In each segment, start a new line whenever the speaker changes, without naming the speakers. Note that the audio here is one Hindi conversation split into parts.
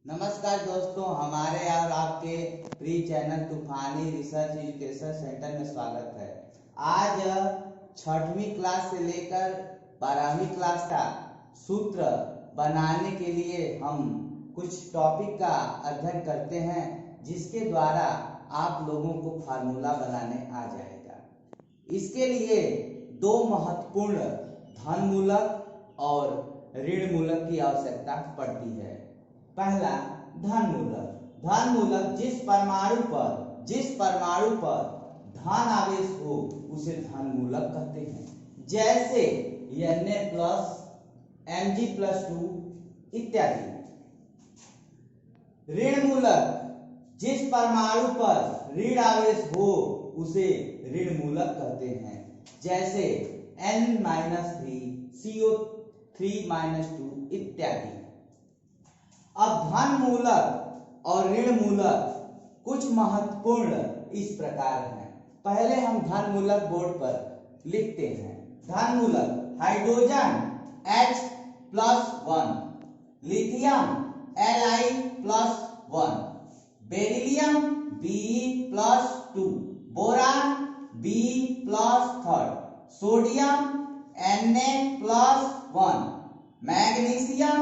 नमस्कार दोस्तों, हमारे और आपके प्री चैनल तूफानी रिसर्च एजुकेशन सेंटर में स्वागत है। आज 6वीं क्लास से लेकर 12वीं क्लास का सूत्र बनाने के लिए हम कुछ टॉपिक का अध्ययन करते हैं, जिसके द्वारा आप लोगों को फार्मूला बनाने आ जाएगा। इसके लिए दो महत्वपूर्ण धनमूलक और ऋण मूलक की आवश्यकता पड़ती है। पहला धनमूलक। धनमूलक जिस परमाणु पर धन आवेश हो उसे धनमूलक कहते हैं, जैसे Na+, Mg+2 इत्यादि। ऋण मूलक जिस परमाणु पर ऋण आवेश हो उसे ऋण मूलक कहते हैं, जैसे N-3, CO3-2 इत्यादि। अब धन मूलक और ऋण मूलक कुछ महत्वपूर्ण इस प्रकार हैं। पहले हम धन मूलक बोर्ड पर लिखते हैं। धन मूलक hydrogen H+1, lithium Li+1, beryllium Be+2, boron B+3, sodium Na+1, magnesium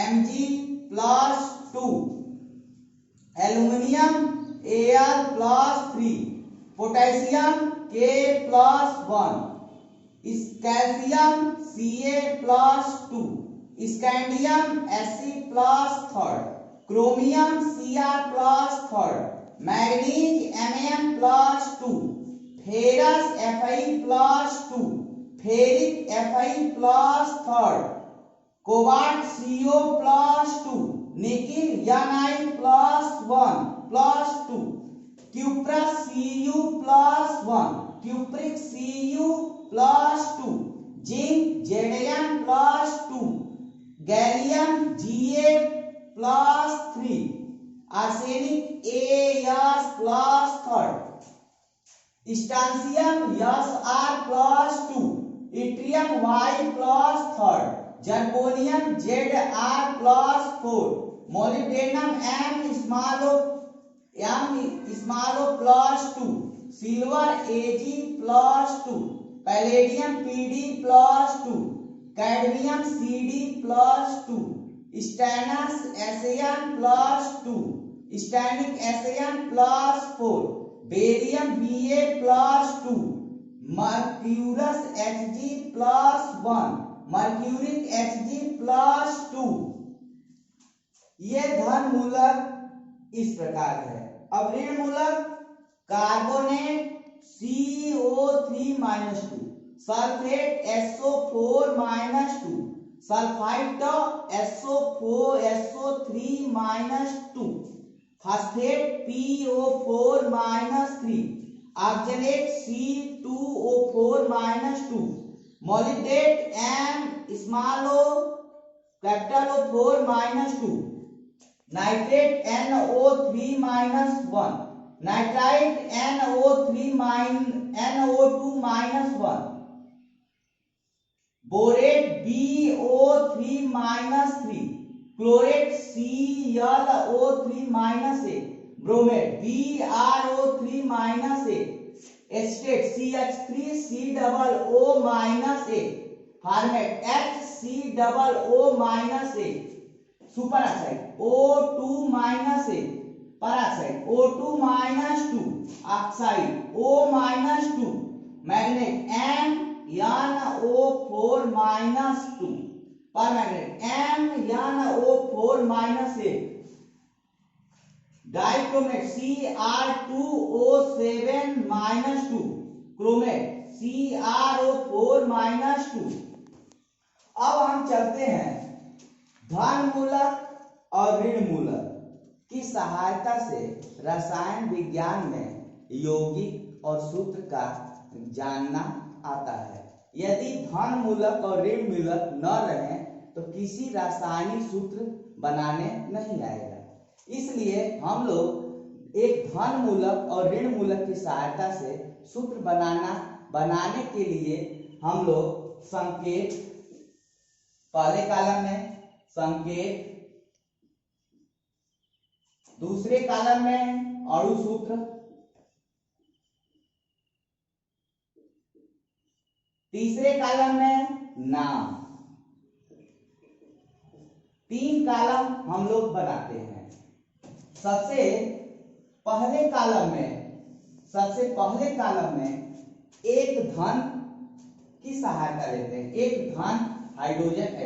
Mg+2, aluminium Al+3, potassium K+1, calcium Ca+2, scandium Sc+3, chromium Cr+3, manganese Mn+2, ferrous Fe+2, ferric Fe+3, cobalt CO+2, nickel Ni+1+2, cuprous Cu+1, cupric Cu+2, zinc Zn+2, gallium Ga+3, arsenic As+3, strontium Sr+2, yttrium Y+3, zirconium Zr+4, molybdenum M+2, silver Ag+2, palladium Pd+2, cadmium Cd+2, stannous Sn+2, stannic Sn+4, barium Ba+2, mercurous Hg+1, mercuric Hg+2। ये धन मूलक इस प्रकार है। अब ऋण मूलक carbonate CO3-2, sulphate SO4-2, sulphide SO3-2, phosphate PO4-3, oxalate C2O4-2, molybdate M_O4-2, nitrate NO3-1, nitrite NO2-1, borate BO3-3, chlorate ClO3-8, bromate BrO3-8, estate CH3COO-8, format HCOO-8, super oxide O2-8, peroxide O2-2, oxide O-2, magnet MnO4-2, परमैग्नेट MnO4-8, dichromate Cr2O7-2, chromate CrO4-2। अब हम चलते हैं धन मूलक और ऋण मूलक की सहायता से रसायन विज्ञान में यौगिक और सूत्र का जानना आता है। यदि धन मूलक और ऋण मूलक न रहे तो किसी रासायनिक सूत्र बनाने नहीं आएगा। इसलिए हम लोग एक धन मूलक और ऋण मूलक की सहायता से सूत्र बनाने के लिए हम लोग संकेत, पहले कॉलम में संकेत दूसरे कॉलम में अणु सूत्र, तीसरे कॉलम में नाम। 3 कॉलम हम लोग बनाते हैं। सबसे पहले कॉलम में एक धन की सहायता लेते हैं। एक धन हाइड्रोजन H+,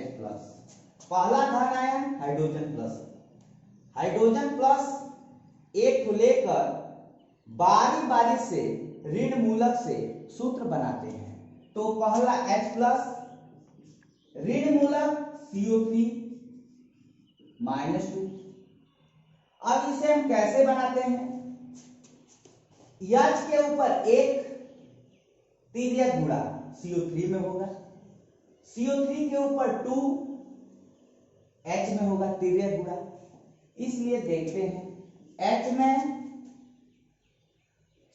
पहला धन आया हाइड्रोजन प्लस एक को लेकर बारी बारी से ऋण मूलक से सूत्र बनाते हैं। तो पहला H+, ऋण मूलक CO3 -2। अब इसे हम कैसे बनाते हैं? H के ऊपर एक तिर्यक गुणा CO3 में होगा, CO3 के ऊपर 2 H में होगा तिर्यक गुणा। इसलिए देखते हैं H में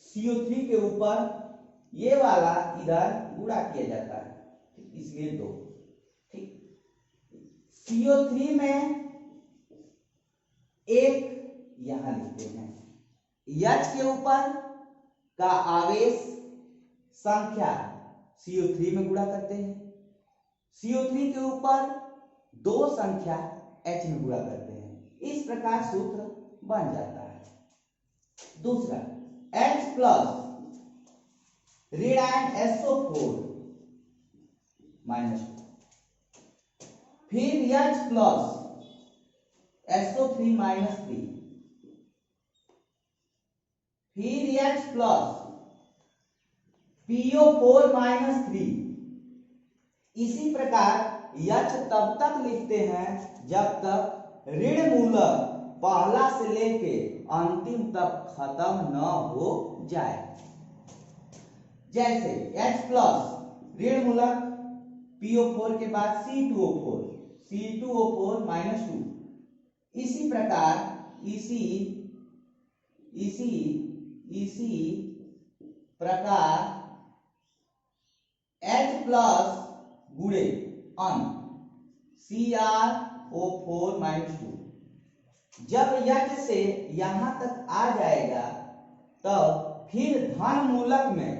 CO3 के ऊपर ये वाला इधर गुणा किया जाता है, इसलिए 2। ठीक, CO3 में एक यहां लिखते हैं। H के ऊपर का आवेश संख्या CO3 में गुणा करते हैं, CO3 के ऊपर 2 संख्या H में गुणा करते हैं। इस प्रकार सूत्र बन जाता है। दूसरा H+ ऋण आयन SO4 -2, फिर H+ SO3 -3, फिर H+ PO4 -3। इसी प्रकार H तब तक लिखते हैं जब तक ऋण मूलक पहला से लेके अंतिम तक खत्म न हो जाए। जैसे H+ ऋण मूलक PO4 के बाद C2O4 -2। इसी प्रकार H+ गुणे अन CrO4 -2। जब H से यहां तक आ जाएगा तब फिर धन मूलक में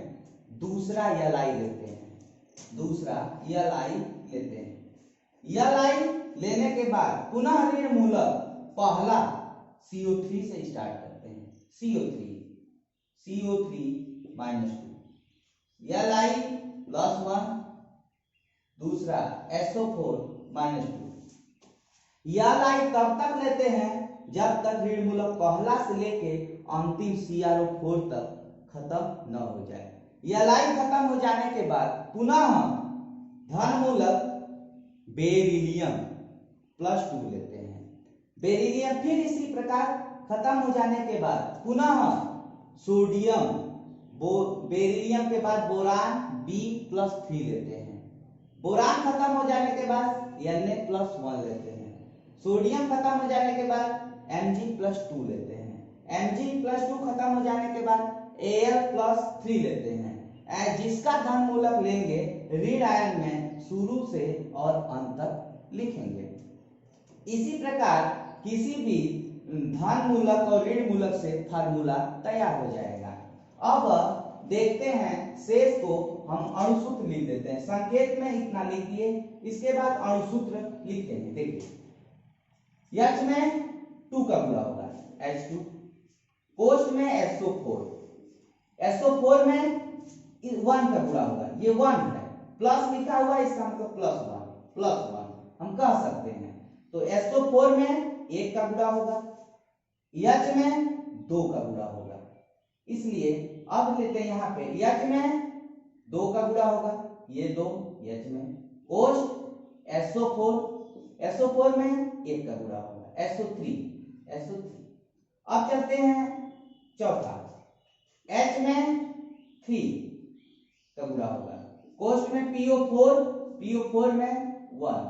दूसरा Li लेते हैं। Li लेने के बाद पुनः ऋण मूलक पहला CO3 से स्टार्ट करते हैं। CO3 -2, Li +1, दूसरा SO4 -2। Li तब तक लेते हैं जब तक ऋण मूलक पहला से लेके अंतिम CrO4 तक खत्म न हो जाए। Li खत्म हो जाने के बाद पुनः हम धन मूलक बेरिलियम +2 लेते हैं। बेरिलियम फिर इसी प्रकार खत्म हो जाने के बाद पुनः सोडियम, बेरिलियम के बाद बोरान B+3 लेते हैं। बोरान खत्म हो जाने के बाद Na+1 लेते हैं। सोडियम खत्म हो जाने के बाद Mg+2 लेते हैं। Mg+2 खत्म हो जाने के बाद Al+3 लेते हैं। जिसका धन मूलक लेंगे ऋण आयन में शुरू से और अंत तक लिखेंगे। इसी प्रकार किसी भी धन मूलक और ऋण मूलक से फार्मूला तैयार हो जाएगा। अब देखते हैं शेष को हम अणुसूत्र लिख देते हैं। संकेत में इतना लिखिए, इसके बाद अणुसूत्र लिखते हैं। देखिए H में 2 का गुणा होगा H2, कोष्ठ में SO4 में 1 का गुणा होगा, ये 1 है, प्लस लिखा हुआ इसका मतलब +1 हम कह सकते हैं। तो SO4 में 1 का गुणा होगा, H में 2 का गुणा होगा। इसलिए अब लेते हैं यहाँ पे H में 2 का गुणा होगा, ये 2 H में, कोष्ठ SO4 में 1 का गुणा होगा, SO3। अब चलते हैं चौथा, H में 3 का गुणा होगा, कोष्ठ में PO4 में 1।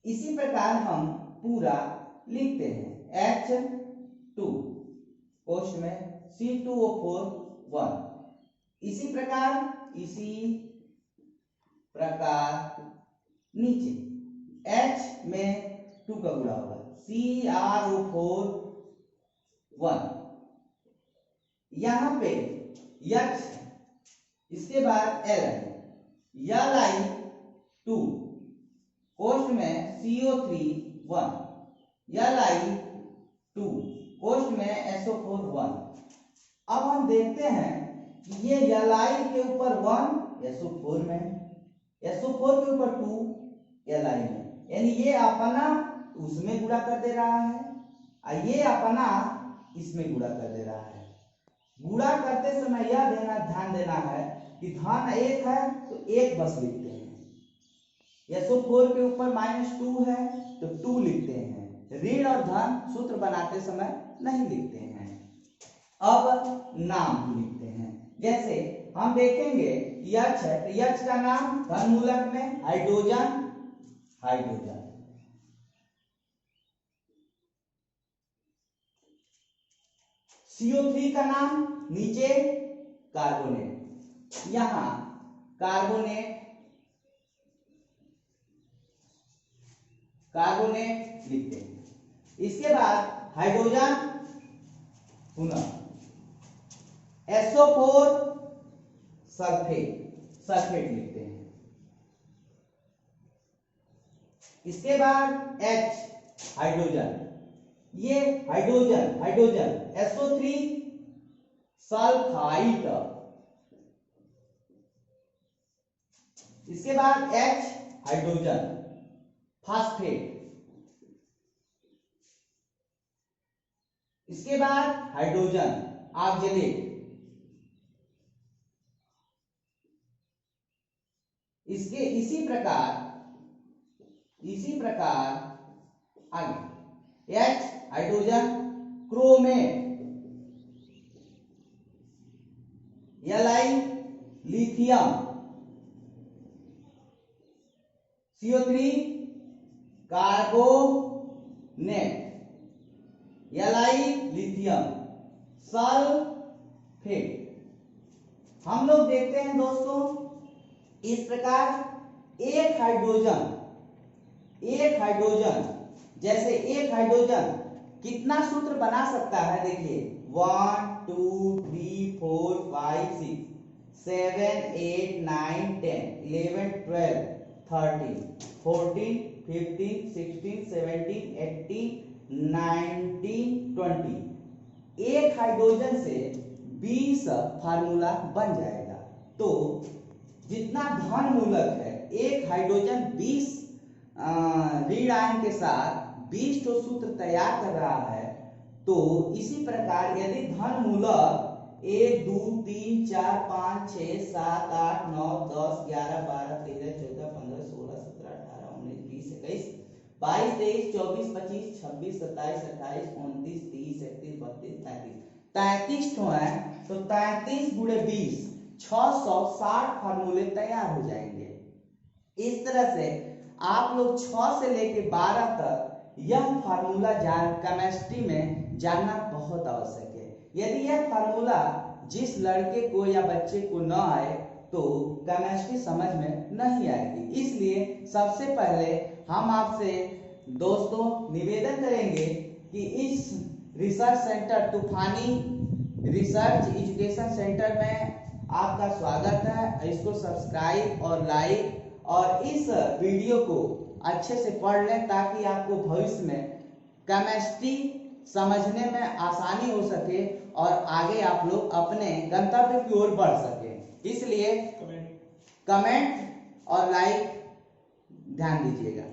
इसी प्रकार हम पूरा लिखते हैं। H2 कोष्ठ में C2O4 1। इसी प्रकार नीचे H में 2 का गुणा होगा, CrO4 1, यहां पे H, इसके बाद Li 2, कोष्ठ में CO3 1, Li 2, कोष्ठ में SO4 1। अब हम देखते हैं कि ये Li के ऊपर 1 SO4 में, SO4 के ऊपर 2 Li में, यानी ये अपना उसमें गुणा कर दे रहा है और ये अपना इसमें गुणा कर दे रहा है। गुणा करते समय यह ध्यान देना है कि धन 1 है तो 1 बस लिखते हैं, SO4 के ऊपर -2 है तो 2 लिखते हैं, ऋण और धन सूत्र बनाते समय नहीं लिखते हैं। अब नाम लिखते हैं, जैसे हम देखेंगे H है तो H का नाम धन मूलक में हाइड्रोजन, हाइड्रोजन। CO3 का नाम नीचे कार्बोनेट, यहां कार्बोनेट, कार्बोनेट लिखते हैं। इसके बाद हाइड्रोजन पुनः SO4 सल्फेट, सल्फेट लिखते हैं। इसके बाद H हाइड्रोजन, ये हाइड्रोजन, हाइड्रोजन SO3 सल्फाइड, इसके बाद H हाइड्रोजन फास्फेट, इसके बाद हाइड्रोजन ऑक्जेलेट, इसके इसी प्रकार आगे H hydrogen chromate, Li lithium, CO3 carbonate, Li lithium sulphate. हम लोग देखते हैं दोस्तों इस प्रकार एक हाइड्रोजन जैसे एक हाइड्रोजन कितना सूत्र बना सकता है, देखिए 1 2 3 4 5 6 7 8 9 10 11 12 13 14 15 16 17 18 19 20। एक हाइड्रोजन से 20 फार्मूला बन जाएगा। तो जितना धन मूलक है एक हाइड्रोजन 20 ऋण आयन के साथ 20 तो सूत्र तैयार कर रहा है। तो इसी प्रकार यदि धन मूलक 1 2 3 4 5 6 7 8 9 10 11 12 13 14 15 16 17 18 19 20 21 22 23 24 25 26 27 28 29 30 31 32 33 33 तो है, तो 33 गुणे 20 660 फार्मूले तैयार हो जाएंगे। इस तरह से आप लोग 6 से लेके 12 तक यह फार्मूला केमिस्ट्री में जानना बहुत आवश्यक है। यदि यह फार्मूला जिस लड़के को या बच्चे को न आए तो केमिस्ट्री समझ में नहीं आएगी। इसलिए सबसे पहले हम आपसे दोस्तों निवेदन करेंगे कि इस रिसर्च सेंटर तूफानी रिसर्च एजुकेशन सेंटर में आपका स्वागत है। इसको सब्सक्राइब और लाइक और इस वीडियो को अच्छे से पढ़ लें ताकि आपको भविष्य में केमिस्ट्री समझने में आसानी हो सके और आगे आप लोग अपने गंतव्य की ओर बढ़ सके। इसलिए कमेंट और लाइक ध्यान दीजिएगा।